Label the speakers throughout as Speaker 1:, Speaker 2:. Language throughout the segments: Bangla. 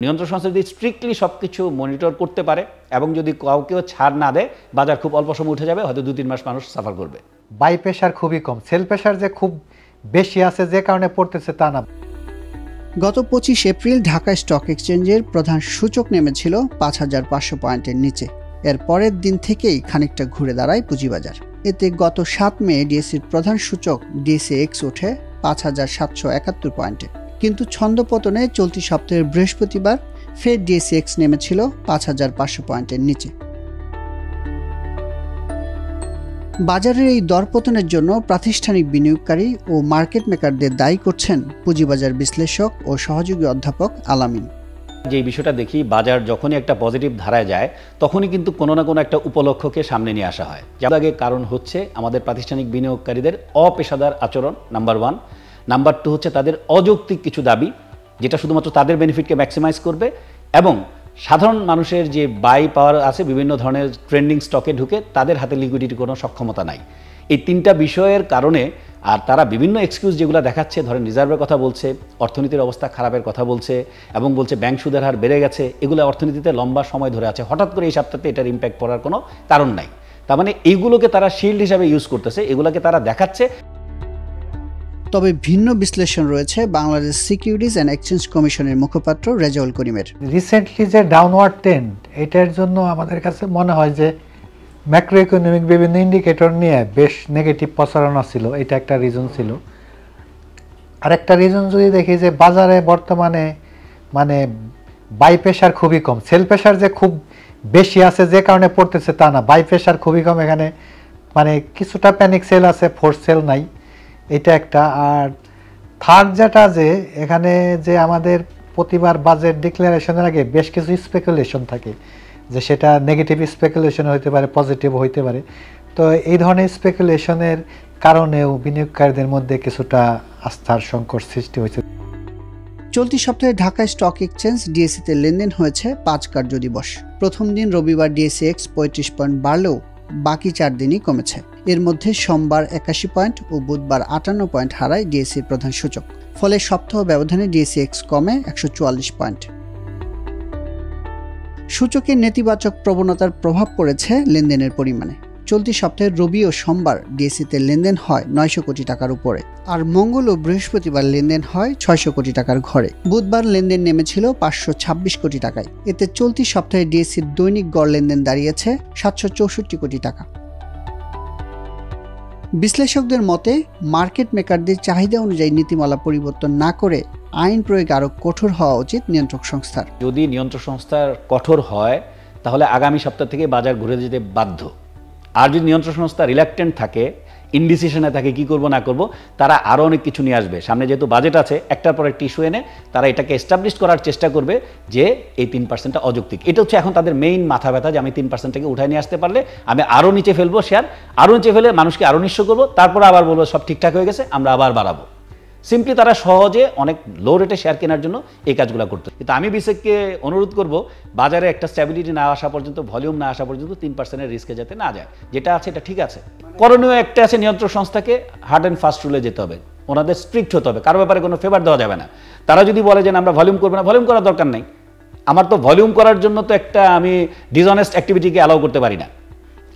Speaker 1: নিয়ন্ত্রক সংস্থা যদি স্ট্রিক্টলি সবকিছু মনিটর করতে পারে এবং যদি কাউকেও ছাড় না দেয়, বাজার খুব অল্প সময় উঠে যাবে, হয়তো 2-3 মাস মানুষ সাফার করবে।
Speaker 2: বাই প্রেশার খুবই কম, সেল প্রেশার যে খুব বেশি আছে যে কারণে পড়তেছে তা না।
Speaker 3: গত 25 এপ্রিল ঢাকা স্টক এক্সচেঞ্জের প্রধান সূচক নেমেছিল ৫,৫০০ পয়েন্টের নিচে। এর পরের দিন থেকেই খানিকটা ঘুরে দাঁড়ায় পুঁজিবাজার। এতে গত ৭ মে ডিএসইর প্রধান সূচক ডিএসইএক্স ওঠে ৫,৭৭১ পয়েন্টে। কিন্তু ছন্দপতনে চলতি সপ্তাহের বৃহস্পতিবার ফের ডিএসইএক্স নেমেছিল ৫,৫০০ পয়েন্টের নিচে। বাজারের এই দরপতনের জন্য প্রাতিষ্ঠানিক বিনিয়োগকারী ও মার্কেট মেকারদের দায়ী করছেন পুঁজিবাজার বিশ্লেষক ও সহযোগী অধ্যাপক আলামিন।
Speaker 1: যে বিষয়টা দেখি, বাজার যখনই একটা পজিটিভ ধারায় যায় তখনই কিন্তু কোনো না কোনো একটা উপলক্ষকে সামনে নিয়ে আসা হয়। যার আগে কারণ হচ্ছে আমাদের প্রাতিষ্ঠানিক বিনিয়োগকারীদের অপেশাদার আচরণ, নাম্বার 1। নাম্বার 2 হচ্ছে তাদের অযৌক্তিক কিছু দাবি, যেটা শুধুমাত্র তাদের বেনিফিটকে ম্যাক্সিমাইজ করবে, এবং সাধারণ মানুষের যে বাই পাওয়ার আছে বিভিন্ন ধরনের ট্রেন্ডিং স্টকে ঢুকে তাদের হাতে লিকুইডিটির কোনো সক্ষমতা নাই। এই 3টা বিষয়ের কারণে আর তারা বিভিন্ন এক্সকিউজ যেগুলো দেখাচ্ছে, ধরেন রিজার্ভের কথা বলছে, অর্থনীতির অবস্থা খারাপের কথা বলছে, এবং বলছে ব্যাংক সুদের হার বেড়ে গেছে, এগুলো অর্থনীতিতে লম্বা সময় ধরে আছে, হঠাৎ করে এই সপ্তাহে এটার ইম্প্যাক্ট পড়ার কোনো কারণ নাই। তার মানে এইগুলোকে তারা শিল্ড হিসাবে ইউজ করতেছে, এগুলোকে তারা দেখাচ্ছে।
Speaker 3: তবে ভিন্ন বিশ্লেষণ রয়েছে বাংলাদেশ সিকিউরিটিজ অ্যান্ড এক্সচেঞ্জ কমিশনের মুখপাত্র রেজাউল করিমের।
Speaker 2: রিসেন্টলি যে ডাউনওয়ার্ড ট্রেন্ড, এটার জন্য আমাদের কাছে মনে হয় যে ম্যাক্রো ইকোনমিক বিভিন্ন ইন্ডিকেটর নিয়ে বেশ নেগেটিভ প্রচারণা ছিল, এটা একটা রিজন ছিল। আরেকটা রিজন যদি দেখি যে বাজারে বর্তমানে মানে বাই প্রেশার খুবই কম, সেল প্রেশার যে খুব বেশি আছে যে কারণে পড়তেছে তা না, বাই প্রেশার খুবই কম। এখানে মানে কিছুটা প্যানিক সেল আছে, ফোর্স সেল নাই, এটা একটা। আর থার্ড যেটা, যে এখানে যে আমাদের প্রতিবার বাজেট ডিক্লারেশনের আগে বেশ কিছু স্পেকুলেশন থাকে, যে সেটা নেগেটিভ স্পেকুলেশন হতে পারে, পজিটিভ হইতে পারে। তো এই ধরনের স্পেকুলেশনের কারণেও বিনিয়োগকারীদের মধ্যে কিছুটা আস্থার সংকট সৃষ্টি হয়েছে।
Speaker 3: চলতি সপ্তাহে ঢাকা স্টক এক্সচেঞ্জ ডিএসইতে লেনদেন হয়েছে 5 কার্যদিবস। প্রথম দিন রবিবার ডিএসইএক্স 35 পয়েন্ট বাড়লেও বাকি 4 দিনই কমেছে। এর মধ্যে সোমবার 81 পয়েন্ট ও বুধবার 58 পয়েন্ট হারায় ডিএসইর প্রধান সূচক। ফলে সপ্তাহ ব্যবধানে ডিএসইএক্স কমে 144 পয়েন্ট। সূচকের নেতিবাচক প্রবণতার প্রভাব পড়েছে লেনদেনের পরিমাণে। চলতি সপ্তাহের রবি ও সোমবার ডিএসইতে লেনদেন হয় 900 কোটি টাকার উপরে, আর মঙ্গল ও বৃহস্পতিবার লেনদেন হয় 600 কোটি টাকার ঘরে। বুধবার লেনদেন নেমেছিল 526 কোটি টাকায়। এতে চলতি সপ্তাহে ডিএসইর দৈনিক গড় লেনদেন দাঁড়িয়েছে 764 কোটি টাকা। বিশ্লেষকদের মতে মার্কেট মেকারদের চাহিদা অনুযায়ী নীতিমালা পরিবর্তন না করে আইন প্রয়োগ আরও কঠোর হওয়া উচিত নিয়ন্ত্রক সংস্থার।
Speaker 1: যদি নিয়ন্ত্রক সংস্থার কঠোর হয় তাহলে আগামী সপ্তাহ থেকে বাজার ঘুরে যেতে বাধ্য। আর যদি নিয়ন্ত্রক সংস্থা রিল্যাক্টেন্ট থাকে, ইনডিসিশনে থাকে কি করব না করব, তারা আরও অনেক কিছু নিয়ে আসবে। সামনে যেহেতু বাজেট আছে, একটার পর একটি ইস্যু এনে তারা এটাকে এস্টাবলিশ করার চেষ্টা করবে যে এই 3%টা অযৌক্তিক। এটা হচ্ছে এখন তাদের মেইন মাথা ব্যথা, যে আমি 3%টাকে উঠায় নিয়ে আসতে পারলে আমি আরও নিচে ফেলবো শেয়ার, আরও নিচে ফেলে মানুষকে আরও নিঃস্ব করবো, তারপরে আবার বলবো সব ঠিকঠাক হয়ে গেছে, আমরা আবার বাড়াবো। সিম্পলি তারা সহজে অনেক লো রেটে শেয়ার কেনার জন্য এই কাজগুলো করতে। কিন্তু আমি বিশেষকে অনুরোধ করব, বাজারে একটা স্ট্যাবিলিটি না আসা পর্যন্ত, ভলিউম না আসা পর্যন্ত 3%-এর রিস্কে যাতে না যায়। যেটা আছে এটা ঠিক আছে, করণীয় একটা আছে, নিয়ন্ত্রক সংস্থাকে হার্ড অ্যান্ড ফাস্ট রুলে যেতে হবে, ওনাদের স্ট্রিক্ট হতে হবে, কারো ব্যাপারে কোনো ফেভার দেওয়া যাবে না। তারা যদি বলে যে আমরা ভলিউম করবো না, ভলিউম করার দরকার নেই। আমার তো ভলিউম করার জন্য তো একটা আমি ডিসঅনেস্ট অ্যাক্টিভিটিকে অ্যালাউ করতে পারি না।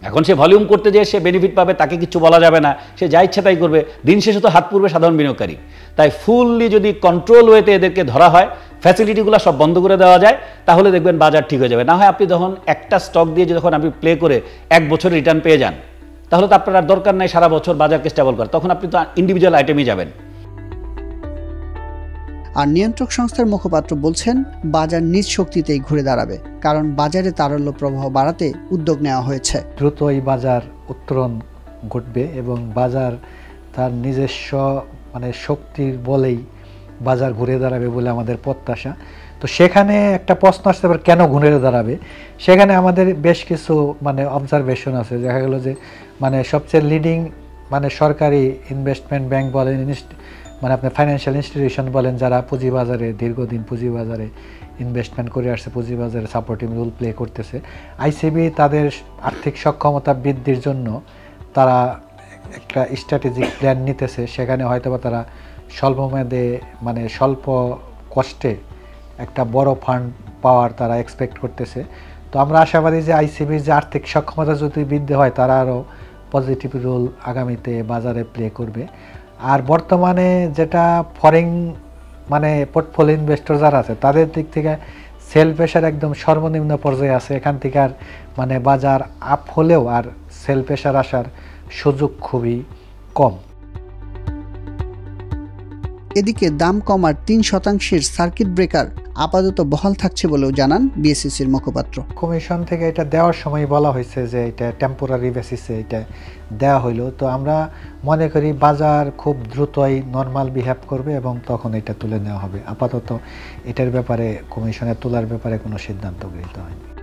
Speaker 1: এখন সে ভলিউম করতে যেয়ে সে বেনিফিট পাবে, তাকে কিছু বলা যাবে না, সে যা ইচ্ছা তাই করবে, দিন শেষে তো হাত পুড়বে সাধারণ বিনিয়োগকারী। তাই ফুললি যদি কন্ট্রোল ওয়েতে এদেরকে ধরা হয়, ফ্যাসিলিটিগুলো সব বন্ধ করে দেওয়া যায়, তাহলে দেখবেন বাজার ঠিক হয়ে যাবে। না হয় আপনি যখন একটা স্টক দিয়ে যখন আপনি প্লে করে 1 বছর রিটার্ন পেয়ে যান, তাহলে তো আপনার আর দরকার নাই সারা বছর বাজারকে স্টেবল করা, তখন আপনি তো ইন্ডিভিজুয়াল আইটেমই যাবেন।
Speaker 3: আর নিয়ন্ত্রক সংস্থার মুখপাত্র বলছেন বাজার নিজ শক্তিতেই ঘুরে দাঁড়াবে, কারণ বাজারে তারল্য প্রবাহ বাড়াতে উদ্যোগ নেওয়া হয়েছে।
Speaker 2: দ্রুত এই বাজার উত্তরণ ঘটবে এবং বাজার তার নিজস্ব মানে শক্তির বলেই বাজার ঘুরে দাঁড়াবে বলে আমাদের প্রত্যাশা। তো সেখানে একটা প্রশ্ন আসতে পারে কেন ঘুরে দাঁড়াবে, সেখানে আমাদের বেশ কিছু মানে অবজারভেশন আছে। দেখা গেল যে মানে সবচেয়ে লিডিং মানে সরকারি ইনভেস্টমেন্ট ব্যাংক বলেন, মানে আপনার ফাইন্যান্সিয়াল ইনস্টিটিউশন বলেন, যারা পুঁজিবাজারে দীর্ঘদিন পুঁজিবাজারে ইনভেস্টমেন্ট করে আসছে, পুঁজিবাজারে সাপোর্টিং রোল প্লে করতেছে। আইসিবি তাদের আর্থিক সক্ষমতা বৃদ্ধির জন্য তারা একটা স্ট্র্যাটেজিক প্ল্যান নিতেছে, সেখানে হয়তোবা তারা স্বল্পমেয়াদে মানে স্বল্প কষ্টে একটা বড় ফান্ড পাওয়ার তারা এক্সপেক্ট করতেছে। তো আমরা আশাবাদী যে আইসিবির যে আর্থিক সক্ষমতা যদি বৃদ্ধি হয়, তারা আরও পজিটিভ রোল আগামীতে বাজারে প্লে করবে। আর বর্তমানে যেটা ফরেন মানে পোর্টফোলিও ইনভেস্টর যারা আছে, তাদের দিক থেকে সেল প্রেশার একদম সর্বনিম্ন পর্যায়ে আছে। এখান থেকে আর মানে বাজার আপ হলেও আর সেল প্রেশার আসার সুযোগ খুবই কম।
Speaker 3: এদিকে দাম কমার 3% সার্কিট ব্রেকার আপাতত বহাল থাকছে বলেও জানান বিএসইসির মুখপাত্র।
Speaker 2: কমিশন থেকে এটা দেওয়ার সময় বলা হয়েছে যে এটা টেম্পোরারি বেসিসে এটা দেওয়া হইলো। তো আমরা মনে করি বাজার খুব দ্রুতই নর্মাল বিহেভ করবে এবং তখন এটা তুলে নেওয়া হবে। আপাতত এটার ব্যাপারে কমিশনের তোলার ব্যাপারে কোনো সিদ্ধান্ত গৃহীত হয়নি।